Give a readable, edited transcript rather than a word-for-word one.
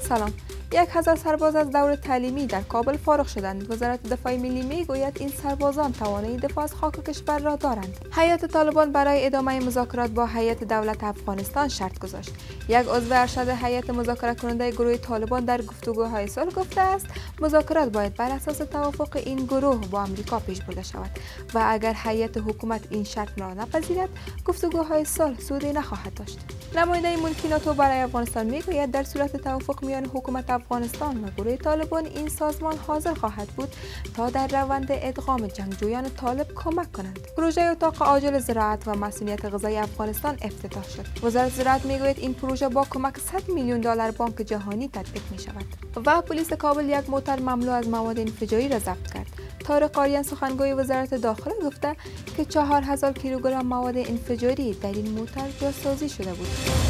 سلام. 1000 سرباز از دوره تعلیمی در کابل فارغ شدند. وزارت دفاع ملی میگوید این سربازان توانایی دفاع از خاک کشور را دارند. هیئت طالبان برای ادامه مذاکرات با هیئت دولت افغانستان شرط گذاشت. یک عضو ارشد هیئت مذاکره کننده گروه طالبان در گفتگوهای صلح گفته است مذاکرات باید بر اساس توافق این گروه با آمریکا پیش برده شود و اگر هیئت حکومت این شرط را نپذیرد گفتگوهای صلح سودی نخواهد داشت. نماینده ملکی ناتو برای افغانستان میگوید در صورت توافق میان حکومت افغانستان و گروه طالبان این سازمان حاضر خواهد بود تا در روند ادغام جنگجویان طالب کمک کنند. پروژه اتاق عاجل زراعت و مسئولیت غذایی افغانستان افتتاح شد. وزارت زراعت میگوید این پروژه با کمک 100 میلیون دلار بانک جهانی تطبیق می شود. و پلیس کابل یک موتر مملو از مواد انفجاری را ضبط کرد. طارق آریان سخنگوی وزارت داخله گفته که 4000 کیلوگرم مواد انفجاری در این موتر جاسازی شده بود.